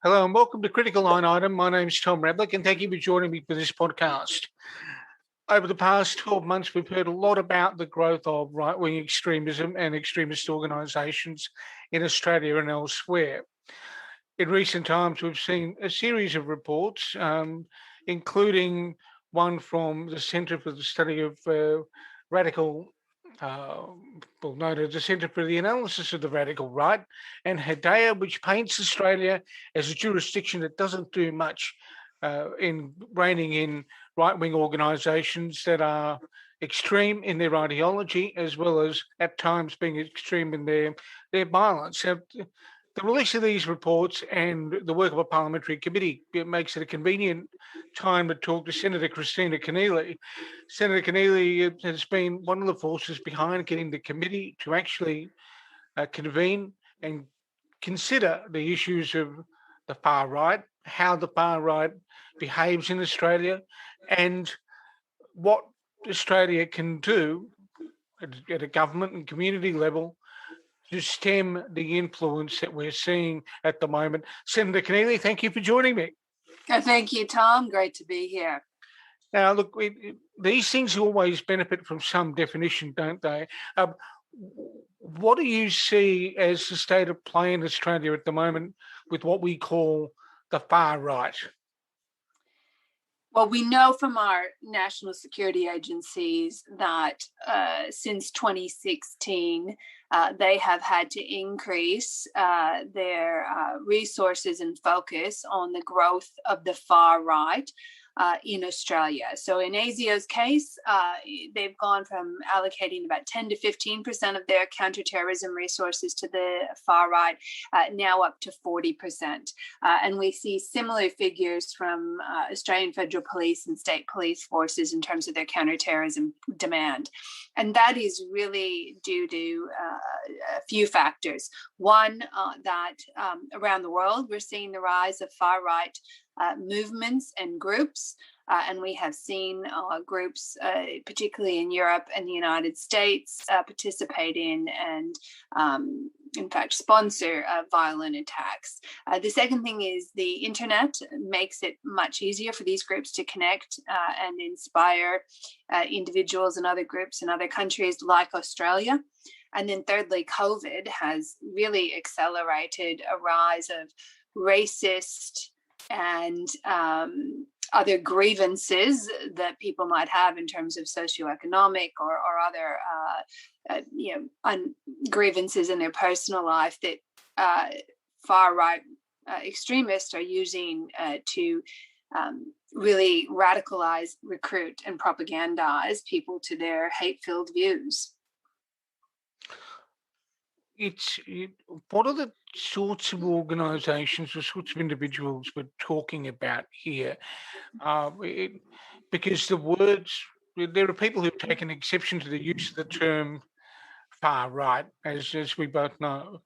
Hello and welcome to Critical Line Item. My name is Tom Radlick and thank you for joining me for this podcast. Over the past 12 months, we've heard a lot about the growth of right-wing extremism and extremist organisations in Australia and elsewhere. In recent times, we've seen a series of reports, including one from the Centre for the Study of Radical known as the Centre for the Analysis of the Radical Right, and Hedaya, which paints Australia as a jurisdiction that doesn't do much in reining in right-wing organisations that are extreme in their ideology, as well as at times being extreme in their violence. So the release of these reports and the work of a parliamentary committee, it makes it a convenient time to talk to Senator Kristina Keneally. Senator Keneally has been one of the forces behind getting the committee to actually convene and consider the issues of the far right, how the far right behaves in Australia, and what Australia can do at a government and community level to stem the influence that we're seeing at the moment. Senator Keneally, thank you for joining me. Thank you, Tom. Great to be here. Now, look, these things always benefit from some definition, don't they? What do you see as the state of play in Australia at the moment with what we call the far right? Well, we know from our national security agencies that since 2016, they have had to increase their resources and focus on the growth of the far right in Australia. So in ASIO's case, they've gone from allocating about 10 to 15% of their counterterrorism resources to the far right, now up to 40%. And we see similar figures from Australian Federal Police and state police forces in terms of their counterterrorism demand. And that is really due to a few factors. One, that around the world, we're seeing the rise of far right movements and groups. And we have seen groups, particularly in Europe and the United States, participate in and, in fact, sponsor violent attacks. The second thing is the internet makes it much easier for these groups to connect and inspire individuals and other groups in other countries like Australia. And then thirdly, COVID has really accelerated a rise of racist and other grievances that people might have in terms of socioeconomic or other grievances in their personal life that far right extremists are using to really radicalize, recruit, and propagandize people to their hate-filled views. What are the sorts of organisations or sorts of individuals we're talking about here? Because there are people who've taken exception to the use of the term far right, as we both know.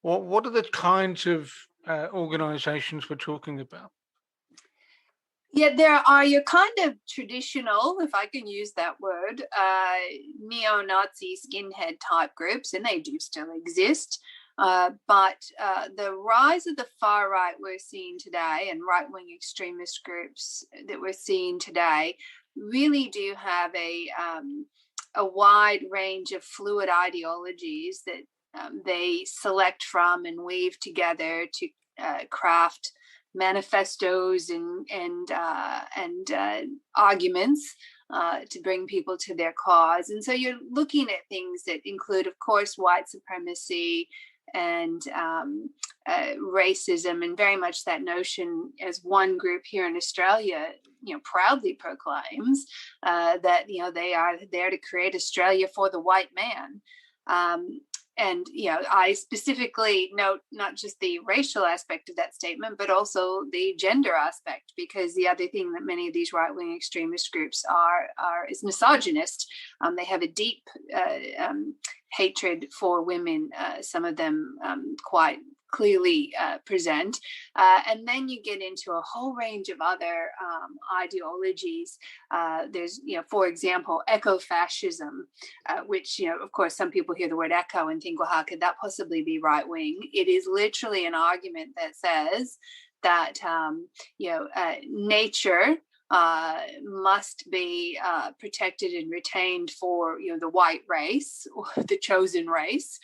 What are the kinds of organisations we're talking about? Yeah, there are your kind of traditional, if I can use that word, neo-Nazi skinhead type groups, and they do still exist. But the rise of the far right we're seeing today and right-wing extremist groups that we're seeing today really do have a wide range of fluid ideologies that they select from and weave together to craft manifestos and arguments to bring people to their cause. And so you're looking at things that include, of course, white supremacy and racism, and very much that notion, as one group here in Australia, proudly proclaims that they are there to create Australia for the white man. And, I specifically note not just the racial aspect of that statement, but also the gender aspect, because the other thing that many of these right-wing extremist groups is misogynist. They have a deep hatred for women, some of them quite clearly present. And then you get into a whole range of other ideologies. There's, for example, eco-fascism, which, of course, some people hear the word echo and think, well, how could that possibly be right wing? It is literally an argument that says that, nature must be protected and retained for the white race or the chosen race,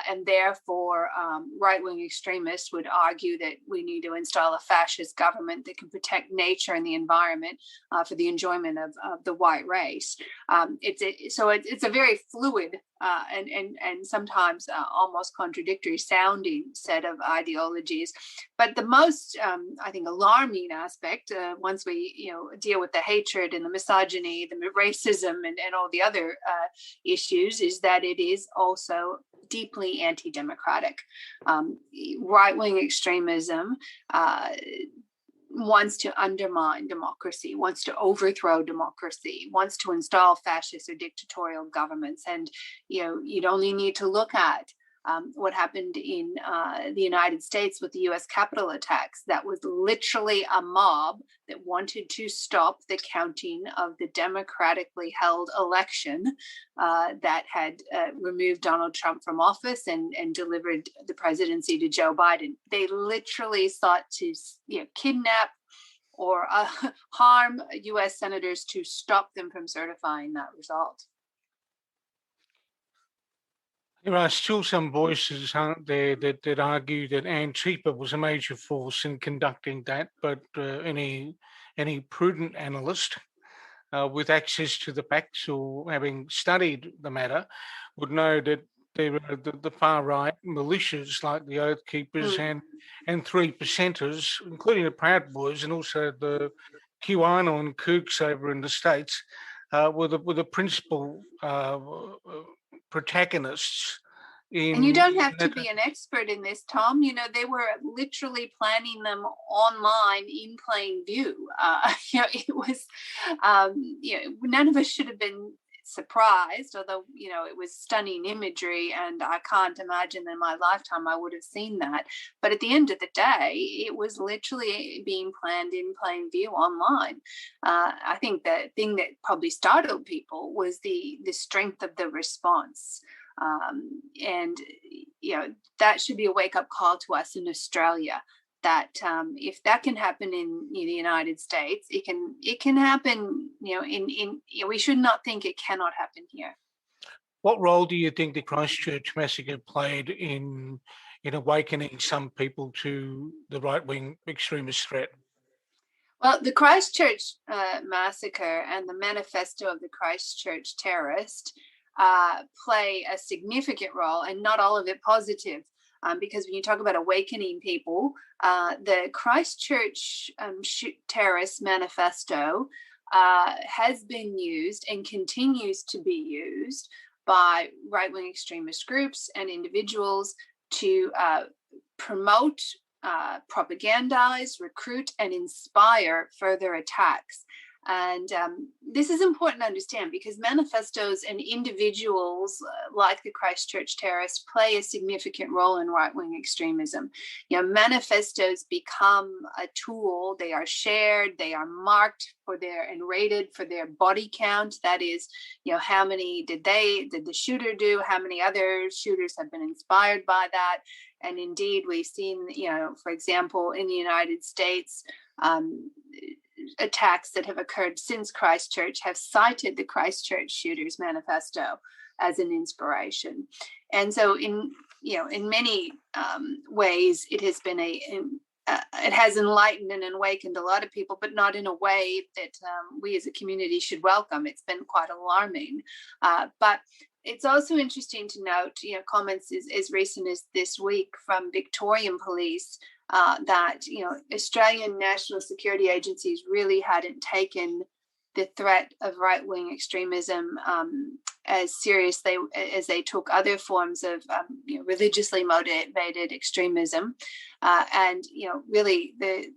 and therefore right-wing extremists would argue that we need to install a fascist government that can protect nature and the environment for the enjoyment of the white race. It's a very fluid and sometimes almost contradictory sounding set of ideologies. But the most, I think, alarming aspect, once we deal with the hatred and the misogyny, the racism, and all the other issues, is that it is also deeply anti-democratic. Right-wing extremism wants to undermine democracy, wants to overthrow democracy, wants to install fascist or dictatorial governments. And, you'd only need to look at what happened in the United States with the US Capitol attacks. That was literally a mob that wanted to stop the counting of the democratically held election that had removed Donald Trump from office and delivered the presidency to Joe Biden. They literally sought to kidnap or harm US senators to stop them from certifying that result. There are still some voices, aren't there, that argue that Antifa was a major force in conducting that, but any prudent analyst with access to the facts or having studied the matter would know that there are the far right militias like the Oath Keepers and Three Percenters, including the Proud Boys and also the QAnon kooks over in the States, were the principal protagonists. And you don't have to be an expert in this, Tom. They were literally planning them online in plain view. It was, none of us should have been surprised, although, it was stunning imagery, and I can't imagine in my lifetime I would have seen that. But at the end of the day, it was literally being planned in plain view online. I think the thing that probably startled people was the strength of the response. And that should be a wake-up call to us in Australia, that if that can happen in the United States, it can happen. We should not think it cannot happen here. What role do you think the Christchurch massacre played in awakening some people to the right-wing extremist threat? Well, the Christchurch massacre and the manifesto of the Christchurch terrorist play a significant role, and not all of it positive, because when you talk about awakening people, the Christchurch terrorist manifesto has been used and continues to be used by right-wing extremist groups and individuals to promote, propagandize, recruit, and inspire further attacks. And this is important to understand, because manifestos and individuals like the Christchurch terrorists play a significant role in right-wing extremism. Manifestos become a tool. They are shared, they are marked and rated for their body count. That is, how many did the shooter do? How many other shooters have been inspired by that? And indeed, we've seen, for example, in the United States, attacks that have occurred since Christchurch have cited the Christchurch shooters manifesto as an inspiration. And so in many ways, it has been it has enlightened and awakened a lot of people, but not in a way that we as a community should welcome. It's been quite alarming. But it's also interesting to note, comments as recent as this week from Victorian police that Australian national security agencies really hadn't taken the threat of right-wing extremism as seriously as they took other forms of religiously motivated extremism, and really the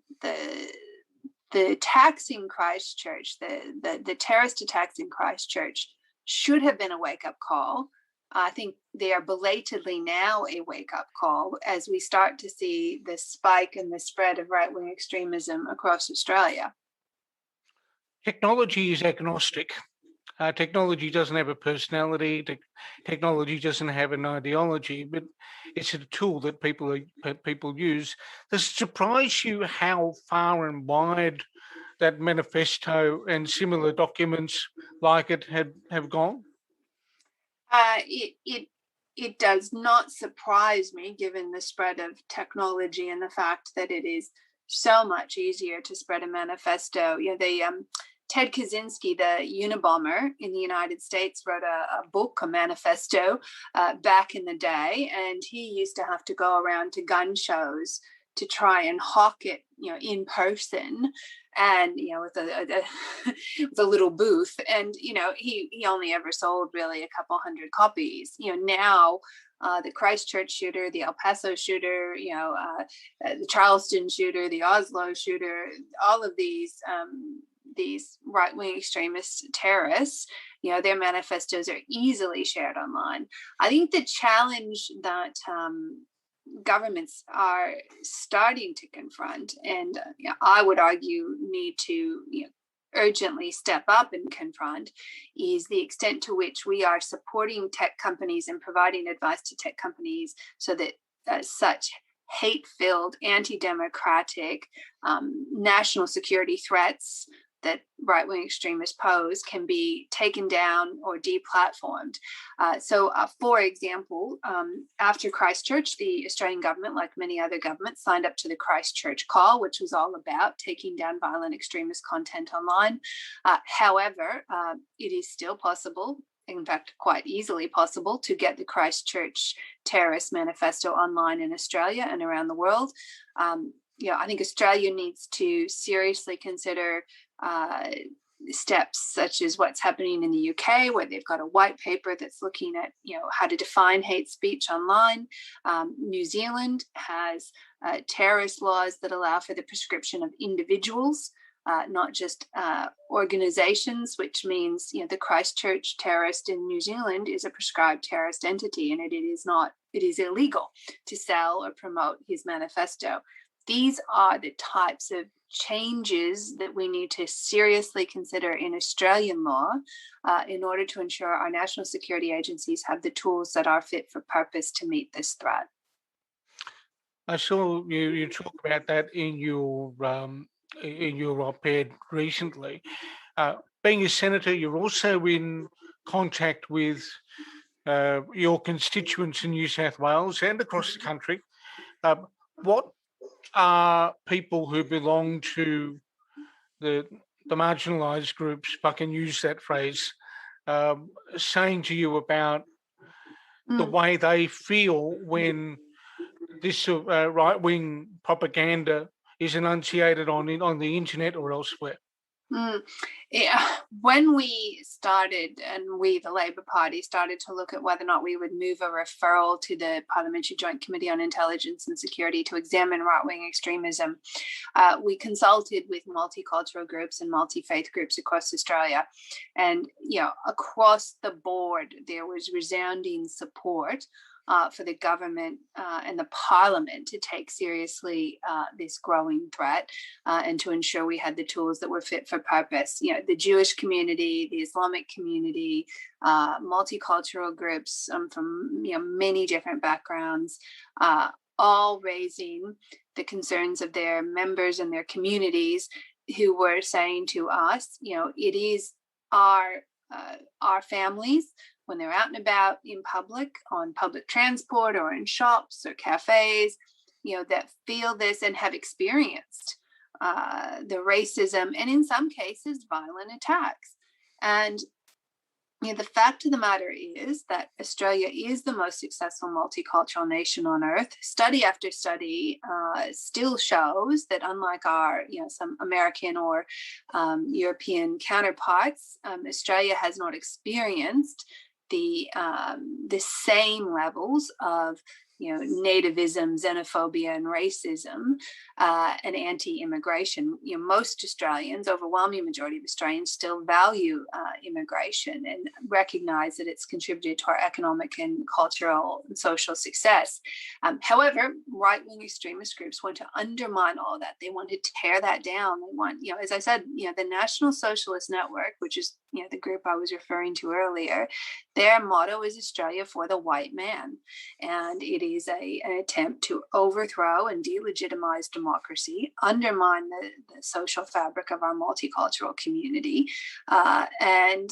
attacks in Christchurch, the terrorist attacks in Christchurch should have been a wake-up call I think they are belatedly now a wake-up call as we start to see the spike and the spread of right-wing extremism across Australia. Technology is agnostic. Technology doesn't have a personality. Technology doesn't have an ideology, but it's a tool that people use. Does it surprise you how far and wide that manifesto and similar documents like it have gone? It does not surprise me, given the spread of technology and the fact that it is so much easier to spread a manifesto. Ted Kaczynski, the Unabomber in the United States, wrote a book, a manifesto, back in the day, and he used to have to go around to gun shows to try and hawk it, in person, and with a little booth, and he only ever sold really a couple hundred copies. Now. The Christchurch shooter, the El Paso shooter, the Charleston shooter, the Oslo shooter, all of these right-wing extremist terrorists, their manifestos are easily shared online. I think the challenge that governments are starting to confront, and I would argue need to urgently step up and confront, is the extent to which we are supporting tech companies and providing advice to tech companies so that such hate-filled, anti-democratic, national security threats that right-wing extremists pose can be taken down or deplatformed. For example, after Christchurch, the Australian government, like many other governments, signed up to the Christchurch Call, which was all about taking down violent extremist content online. However, it is still possible, in fact, quite easily possible, to get the Christchurch Terrorist Manifesto online in Australia and around the world. I think Australia needs to seriously consider steps such as what's happening in the UK, where they've got a white paper that's looking at how to define hate speech online. New Zealand has terrorist laws that allow for the prescription of individuals, not just organizations, which means the Christchurch terrorist in New Zealand is a prescribed terrorist entity, and it is illegal to sell or promote his manifesto. These are the types of changes that we need to seriously consider in Australian law in order to ensure our national security agencies have the tools that are fit for purpose to meet this threat. I saw you talk about that in your op-ed recently. Being a senator, you're also in contact with your constituents in New South Wales and across the country. What are people who belong to the marginalised groups, if I can use that phrase, saying to you about the way they feel when this right-wing propaganda is enunciated on the internet or elsewhere? When we started, and we, the Labor Party, started to look at whether or not we would move a referral to the Parliamentary Joint Committee on Intelligence and Security to examine right-wing extremism, we consulted with multicultural groups and multi-faith groups across Australia. And, across the board, there was resounding support for the government and the Parliament to take seriously this growing threat and to ensure we had the tools that were fit for purpose. The Jewish community, the Islamic community, multicultural groups from many different backgrounds, all raising the concerns of their members and their communities, who were saying to us, it is our families, when they're out and about in public, on public transport or in shops or cafes, that feel this and have experienced the racism and in some cases violent attacks. And the fact of the matter is that Australia is the most successful multicultural nation on earth. Study after study still shows that, unlike our, some American or European counterparts, Australia has not experienced the same levels of nativism, xenophobia, and racism, and anti-immigration. Most Australians, overwhelming majority of Australians, still value immigration and recognize that it's contributed to our economic and cultural and social success. However, right-wing extremist groups want to undermine all that. They want to tear that down. They want, as I said, the National Socialist Network, which is the group I was referring to earlier, their motto is Australia for the white man. And it is an attempt to overthrow and delegitimize democracy, undermine the social fabric of our multicultural community, and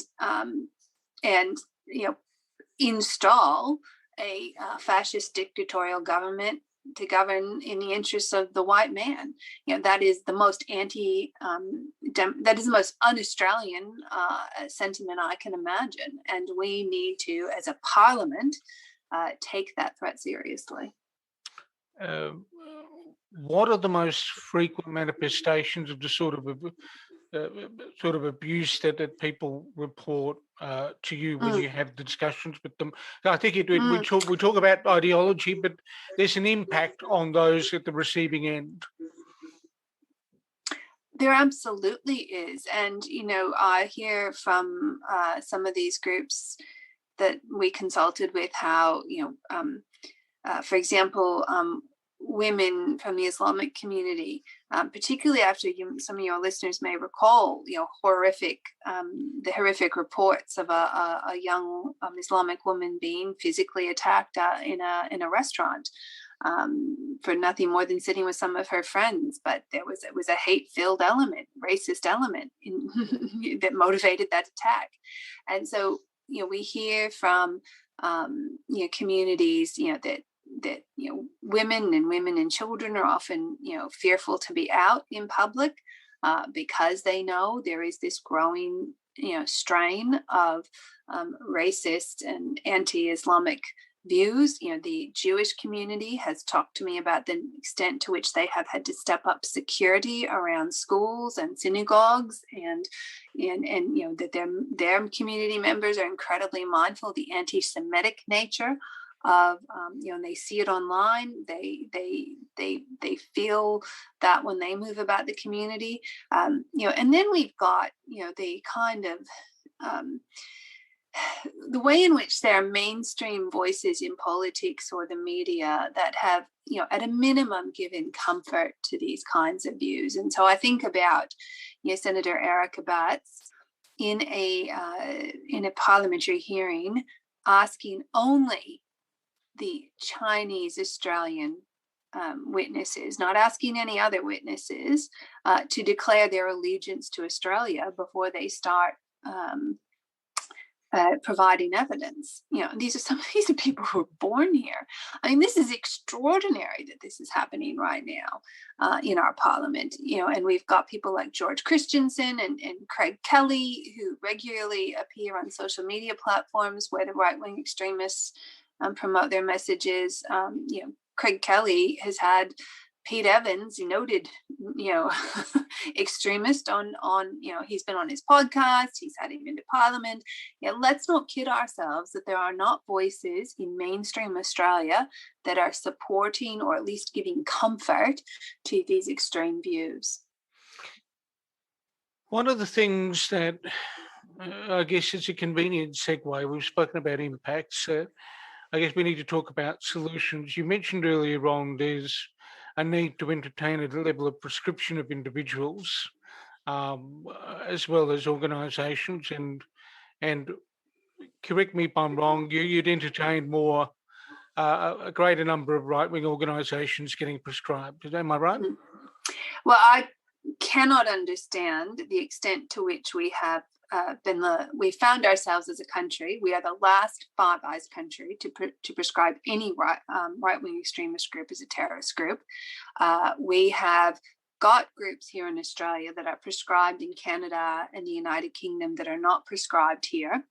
install a fascist dictatorial government to govern in the interests of the white man. That is the most that is the most un-Australian sentiment I can imagine. And we need to, as a parliament, take that threat seriously. What are the most frequent manifestations of the sort of abuse that people report to you when you have the discussions with them? I think we talk about ideology, but there's an impact on those at the receiving end. There absolutely is. And, I hear from some of these groups that we consulted with how, for example, women from the Islamic community, particularly after some of your listeners may recall, the horrific reports of a young Islamic woman being physically attacked in a restaurant for nothing more than sitting with some of her friends. But it was a hate-filled element, racist element that motivated that attack. And so, we hear from communities, that women and children are often fearful to be out in public because they know there is this growing strain of racist and anti-Islamic views. The Jewish community has talked to me about the extent to which they have had to step up security around schools and synagogues, and that their community members are incredibly mindful of the anti-Semitic nature of and they see it online. They feel that when they move about the community, and then we've got the kind of the way in which there are mainstream voices in politics or the media that have at a minimum given comfort to these kinds of views. And so I think about Senator Erica Batts in a parliamentary hearing asking only the Chinese Australian witnesses, not asking any other witnesses, to declare their allegiance to Australia before they start providing evidence. These are people who are born here. I mean, this is extraordinary that this is happening right now in our parliament. And we've got people like George Christensen and Craig Kelly who regularly appear on social media platforms where the right-wing extremists promote their messages. Craig Kelly has had Pete Evans, noted, extremist on, he's been on his podcast, he's had him into parliament. Let's not kid ourselves that there are not voices in mainstream Australia that are supporting or at least giving comfort to these extreme views. One of the things that I guess it's a convenient segue, we've spoken about impacts. I guess we need to talk about solutions. You mentioned earlier on there's a need to entertain a level of prescription of individuals as well as organisations, and correct me if I'm wrong, you'd entertain more a greater number of right-wing organisations getting prescribed. Am I right? Well, I cannot understand the extent to which we have we found ourselves as a country. We are the last Five Eyes country to prescribe any right-wing extremist group as a terrorist group. We have got groups here in Australia that are prescribed in Canada and the United Kingdom that are not prescribed here.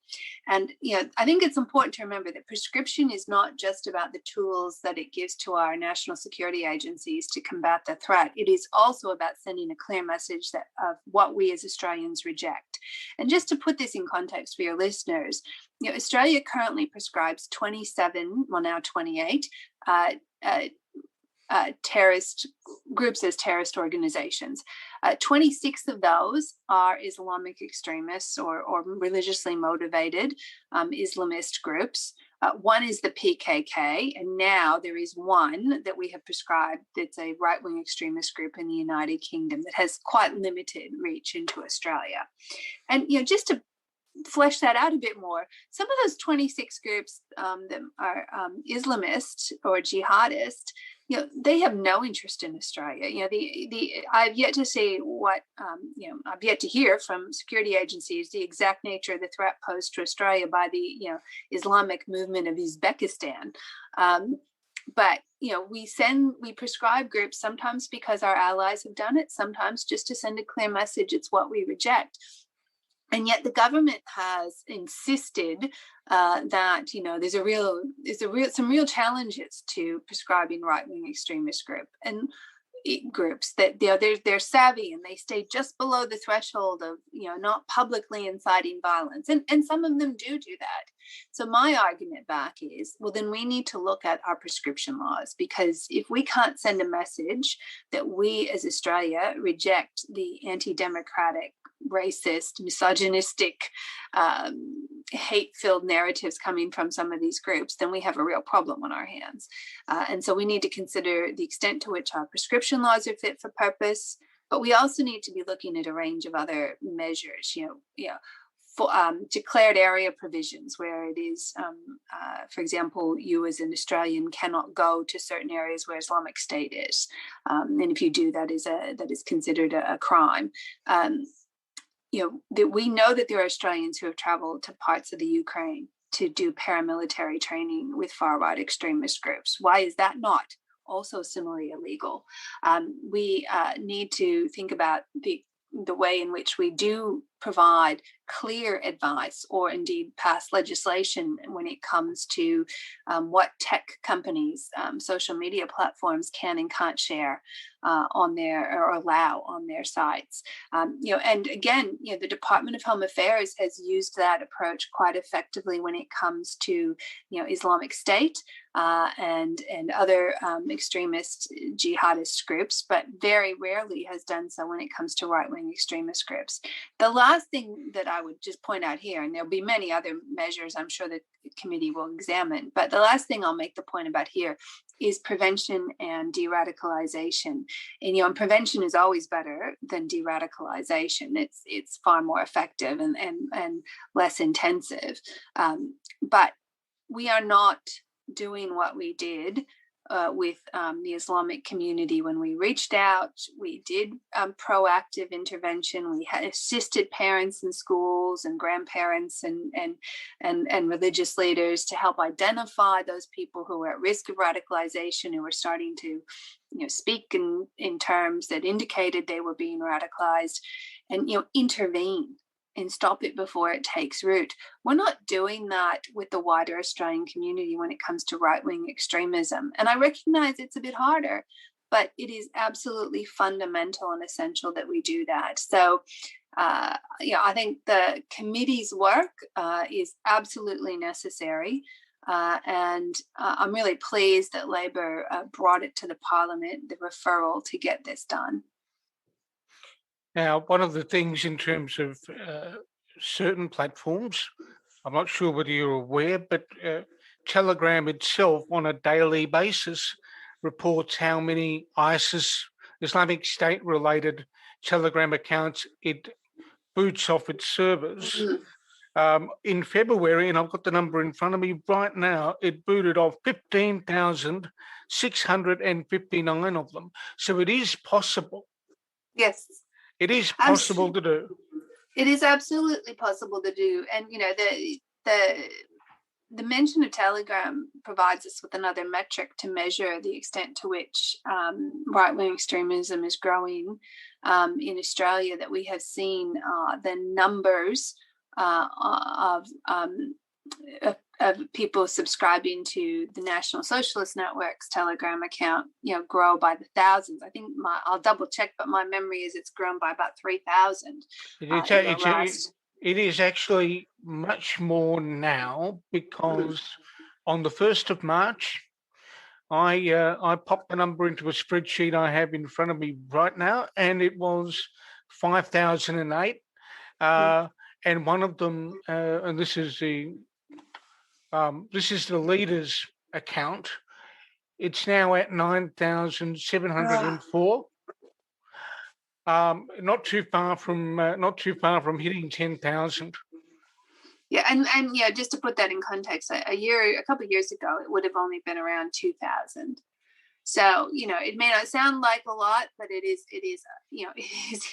And, I think it's important to remember that prescription is not just about the tools that it gives to our national security agencies to combat the threat. It is also about sending a clear message of what we as Australians reject. And just to put this in context for your listeners, Australia currently prescribes 27, well now 28, terrorist groups as terrorist organizations. 26 of those are Islamic extremists or religiously motivated Islamist groups. One is the PKK, and now there is one that we have prescribed that's a right-wing extremist group in the United Kingdom that has quite limited reach into Australia. And, just to flesh that out a bit more, some of those 26 groups that are Islamist or jihadist, they have no interest in Australia. I've yet to see what, I've yet to hear from security agencies the exact nature of the threat posed to Australia by the, Islamic movement of Uzbekistan. But, we prescribe groups sometimes because our allies have done it, sometimes just to send a clear message it's what we reject. And yet the government has insisted that there's some real challenges to prescribing right-wing extremist groups that they're savvy and they stay just below the threshold of not publicly inciting violence, and some of them do that. So my argument back is, well, then we need to look at our prescription laws, because if we can't send a message that we as Australia reject the anti-democratic, racist, misogynistic, hate-filled narratives coming from some of these groups, then we have a real problem on our hands. And so we need to consider the extent to which our prescription laws are fit for purpose, but we also need to be looking at a range of other measures, declared area provisions where it is, for example, you as an Australian cannot go to certain areas where Islamic State is. And if you do, that is considered a crime. That we know that there are Australians who have traveled to parts of the Ukraine to do paramilitary training with far-right extremist groups. Why is that not also similarly illegal? We need to think about the way in which we do provide clear advice or indeed pass legislation when it comes to what tech companies, social media platforms can and can't share on their or allow on their sites. And again, the Department of Home Affairs has used that approach quite effectively when it comes to Islamic State and other extremist jihadist groups, but very rarely has done so when it comes to right-wing extremist groups. The last thing that I would just point out here, and there'll be many other measures I'm sure the committee will examine, but the last thing I'll make the point about here is prevention and de-radicalization. And prevention is always better than de-radicalization. It's far more effective and less intensive. But we are not doing what we did with the Islamic community when we reached out. We did proactive intervention. We had assisted parents in schools and grandparents and religious leaders to help identify those people who were at risk of radicalization, who were starting to speak in terms that indicated they were being radicalized, and intervene and stop it before it takes root. We're not doing that with the wider Australian community when it comes to right-wing extremism. And I recognize it's a bit harder, but it is absolutely fundamental and essential that we do that. So, I think the committee's work is absolutely necessary. And I'm really pleased that Labor brought it to the Parliament, the referral to get this done. Now, one of the things in terms of certain platforms, I'm not sure whether you're aware, but Telegram itself on a daily basis reports how many ISIS, Islamic State-related Telegram accounts it boots off its servers. In February, and I've got the number in front of me right now, it booted off 15,659 of them. So it is possible. Yes. It is possible to do. It is absolutely possible to do. And, the mention of Telegram provides us with another metric to measure the extent to which right-wing extremism is growing in Australia, that we have seen the numbers of people subscribing to the National Socialist Network's Telegram account, grow by the thousands. I think I'll double check, but my memory is it's grown by about 3,000. It is actually much more now because on the 1st of March, I popped the number into a spreadsheet I have in front of me right now, and it was 5,008. And one of them, and this is the leader's account. It's now at 9,704. Not too far from hitting 10,000. Yeah, and yeah, just to put that in context, a couple of years ago, it would have only been around 2,000. So, it may not sound like a lot, but it is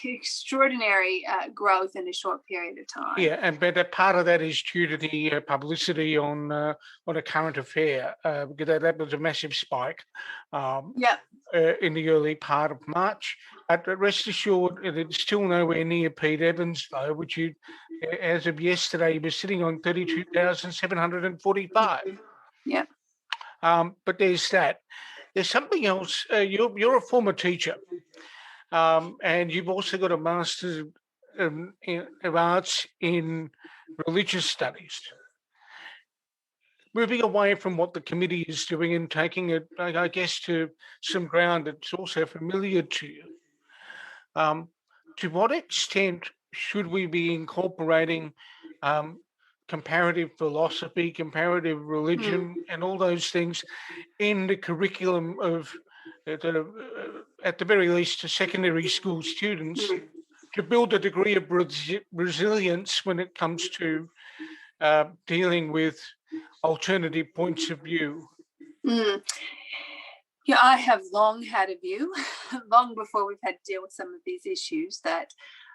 extraordinary growth in a short period of time. Yeah, but a part of that is due to the publicity on a current affair, because that was a massive spike. In the early part of March. But rest assured, it's still nowhere near Pete Evans, though, which as of yesterday, he was sitting on 32,745. Yeah. But there's that. There's something else. You're a former teacher, and you've also got a Master's of Arts in Religious Studies. Moving away from what the committee is doing and taking it, I guess, to some ground that's also familiar to you. To what extent should we be incorporating comparative philosophy, comparative religion, and all those things in the curriculum of, at the very least, to secondary school students to build a degree of resilience when it comes to dealing with alternative points of view? Yeah, I have long had a view, long before we've had to deal with some of these issues, that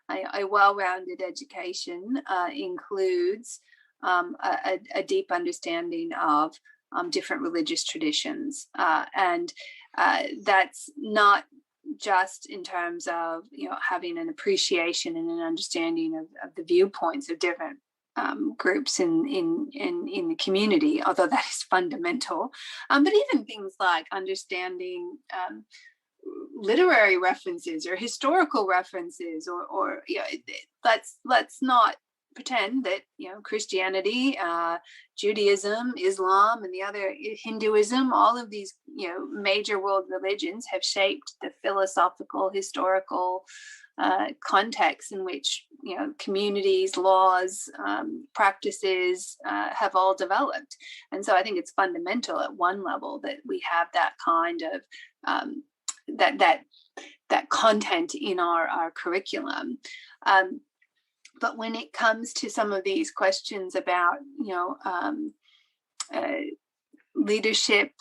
a well-rounded education includes a deep understanding of different religious traditions. And that's not just in terms of, having an appreciation and an understanding of the viewpoints of different groups in the community, although that is fundamental. But even things like understanding literary references or historical references, or let's not pretend that Christianity, Judaism, Islam, and the other Hinduism, all of these major world religions have shaped the philosophical, historical context in which communities, laws, practices have all developed. And so I think it's fundamental at one level that we have that kind of that content in our curriculum. But when it comes to some of these questions about leadership,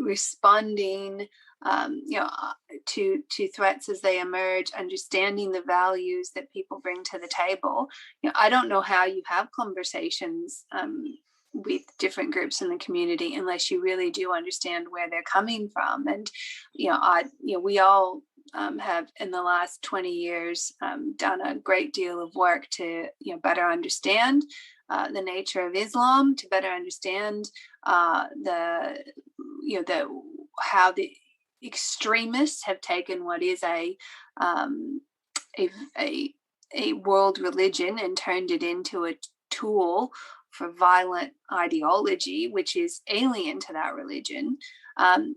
responding to threats as they emerge, understanding the values that people bring to the table, I don't know how you have conversations with different groups in the community unless you really do understand where they're coming from. And we all have in the last 20 years done a great deal of work to better understand the nature of Islam, to better understand how the extremists have taken what is a world religion and turned it into a tool for violent ideology, which is alien to that religion. And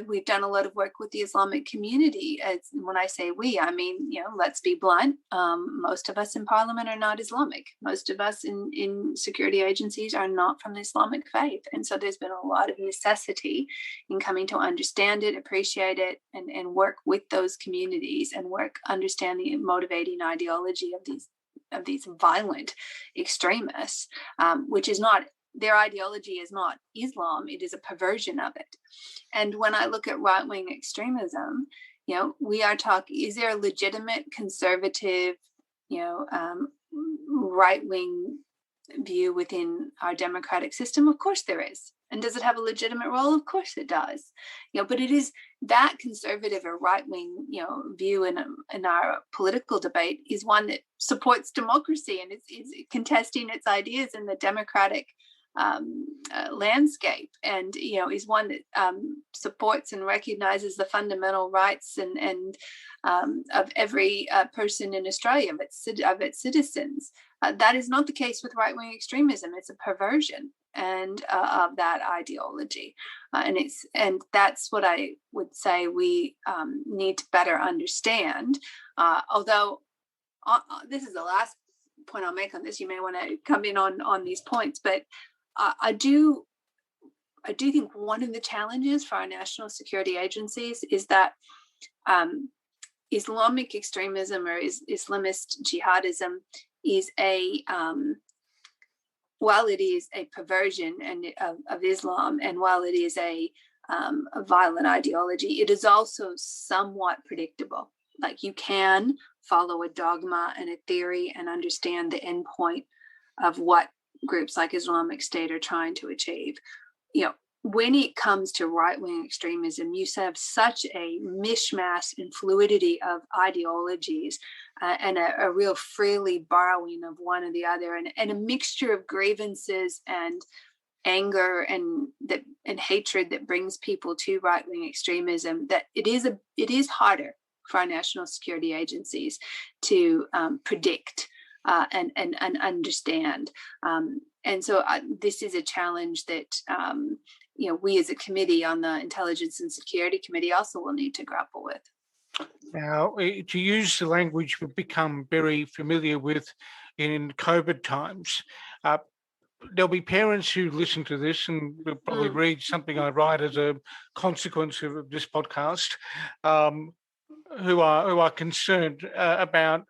we've done a lot of work with the Islamic community. When I say we, I mean, let's be blunt. Most of us in Parliament are not Islamic. Most of us in security agencies are not from the Islamic faith. And so there's been a lot of necessity in coming to understand it, appreciate it, and work with those communities and work understanding and motivating ideology of these violent extremists, which is not, their ideology is not Islam, it is a perversion of it. And when I look at right-wing extremism, we are talking, is there a legitimate conservative, right-wing view within our democratic system? Of course there is. And does it have a legitimate role? Of course it does. But it is that conservative or right-wing, view in our political debate is one that supports democracy and is contesting its ideas in the democratic landscape, and is one that supports and recognizes the fundamental rights and of every person in Australia, of its citizens. That is not the case with right-wing extremism. It's a perversion of that ideology, and that's what I would say we need to better understand. Although this is the last point I'll make on this, you may want to come in on these points, but I do think one of the challenges for our national security agencies is that Islamic extremism or Islamist jihadism is while it is a perversion of Islam, and while it is a violent ideology, it is also somewhat predictable. Like, you can follow a dogma and a theory and understand the end point of what groups like Islamic State are trying to achieve. When it comes to right-wing extremism, you have such a mishmash and fluidity of ideologies and a real freely borrowing of one or the other, and a mixture of grievances and anger and hatred that brings people to right-wing extremism, that it is harder for our national security agencies to predict and understand. And so this is a challenge that we as a committee on the Intelligence and Security Committee also will need to grapple with. Now, to use the language we've become very familiar with in COVID times, there'll be parents who listen to this and will probably read something I write as a consequence of this podcast, who are concerned about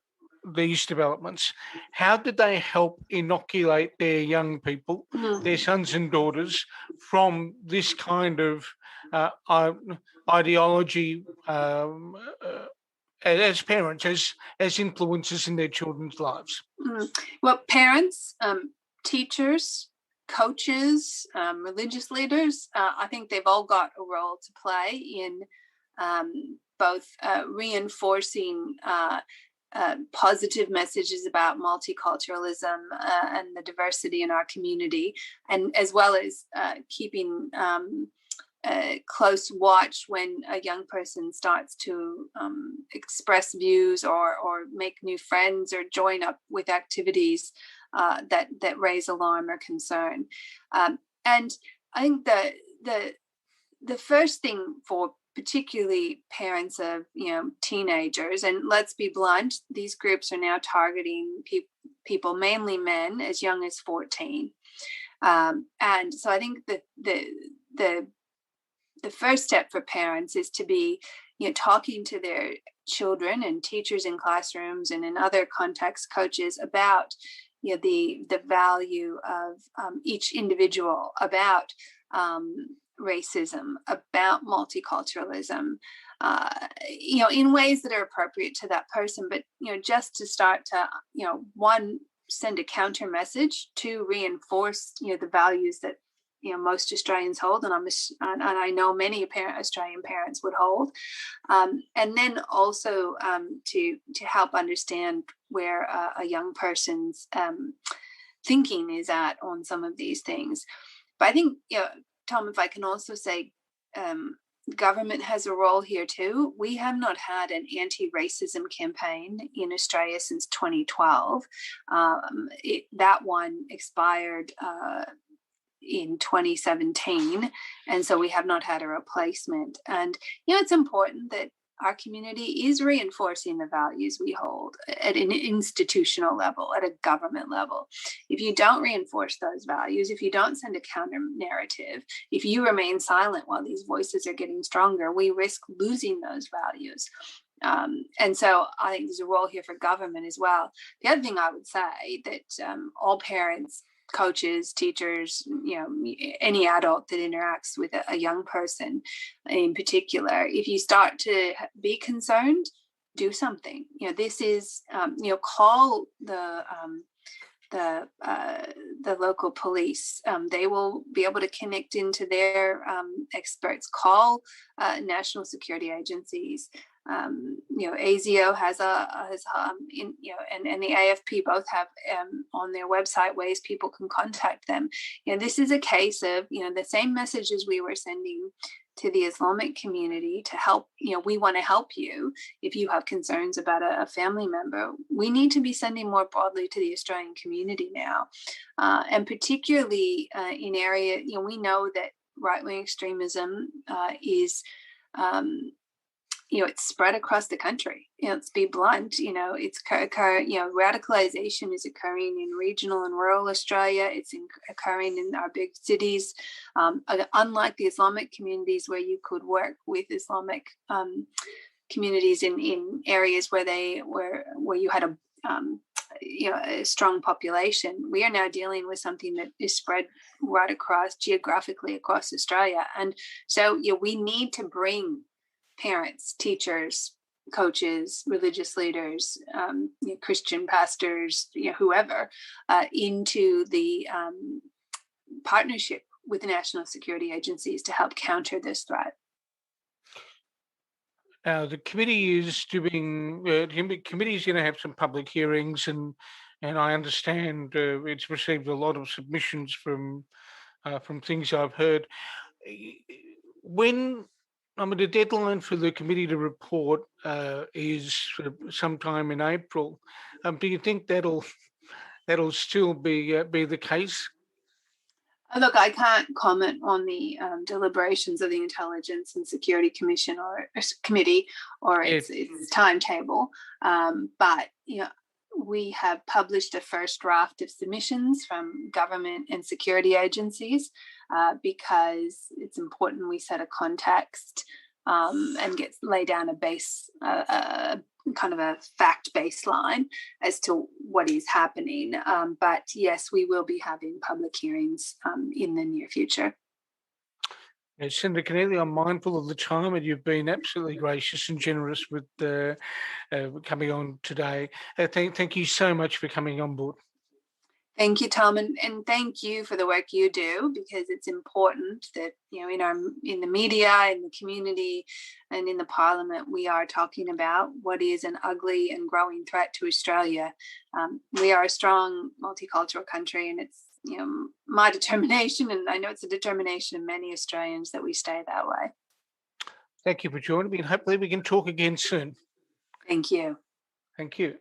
these developments. How did they help inoculate their young people, their sons and daughters, from this kind of ideology as parents, as influences in their children's lives? Well, parents, teachers, coaches, religious leaders, I think they've all got a role to play in both reinforcing positive messages about multiculturalism and the diversity in our community, and as well as keeping close watch when a young person starts to express views or make new friends or join up with activities that raise alarm or concern. And I think the first thing for particularly parents of teenagers, and let's be blunt, these groups are now targeting people, mainly men, as young as 14. And so I think that the first step for parents is to be talking to their children and teachers in classrooms and in other contexts, coaches, about the value of each individual, about racism, about multiculturalism, in ways that are appropriate to that person. But just to start to one, send a counter message, to reinforce the values that most Australians hold, and I know many Australian parents would hold, and then also to help understand where a young person's thinking is at on some of these things. But I think, Tom, if I can also say, government has a role here too. We have not had an anti-racism campaign in Australia since 2012. That one expired in 2017, and so we have not had a replacement. And it's important that our community is reinforcing the values we hold at an institutional level, at a government level. If you don't reinforce those values, if you don't send a counter narrative, if you remain silent while these voices are getting stronger, we risk losing those values. And so I think there's a role here for government as well. The other thing I would say that all parents, coaches, teachers, any adult that interacts with a young person in particular, if you start to be concerned, do something. This is, call the local police. They will be able to connect into their experts. Call national security agencies. ASIO has and the AFP both have on their website ways people can contact them. This is a case of the same messages we were sending to the Islamic community to help. We want to help you if you have concerns about a family member. We need to be sending more broadly to the Australian community now, and particularly in area. We know that right-wing extremism is. It's spread across the country. Let's be blunt. Radicalization is occurring in regional and rural Australia. It's occurring in our big cities. Unlike the Islamic communities, where you could work with Islamic communities in areas where you had a strong population, we are now dealing with something that is spread right across geographically across Australia, and so we need to bring parents, teachers, coaches, religious leaders, Christian pastors, whoever, into the partnership with the national security agencies to help counter this threat. The committee is doing. The committee is going to have some public hearings, and I understand it's received a lot of submissions from things I've heard. The deadline for the committee to report is sometime in April. Do you think that'll still be the case? Look, I can't comment on the deliberations of the Intelligence and Security Commission or committee or its timetable, but we have published a first draft of submissions from government and security agencies because it's important we set a context and lay down a base, kind of a fact baseline as to what is happening. But yes, we will be having public hearings in the near future. Senator Keneally, I'm mindful of the time, and you've been absolutely gracious and generous with coming on today. Thank you so much for coming on board. Thank you, Tom, and thank you for the work you do, because it's important that in the media, in the community, and in the Parliament, we are talking about what is an ugly and growing threat to Australia. We are a strong multicultural country, and it's my determination, and I know it's a determination of many Australians, that we stay that way. Thank you for joining me, and hopefully we can talk again soon. Thank you. Thank you.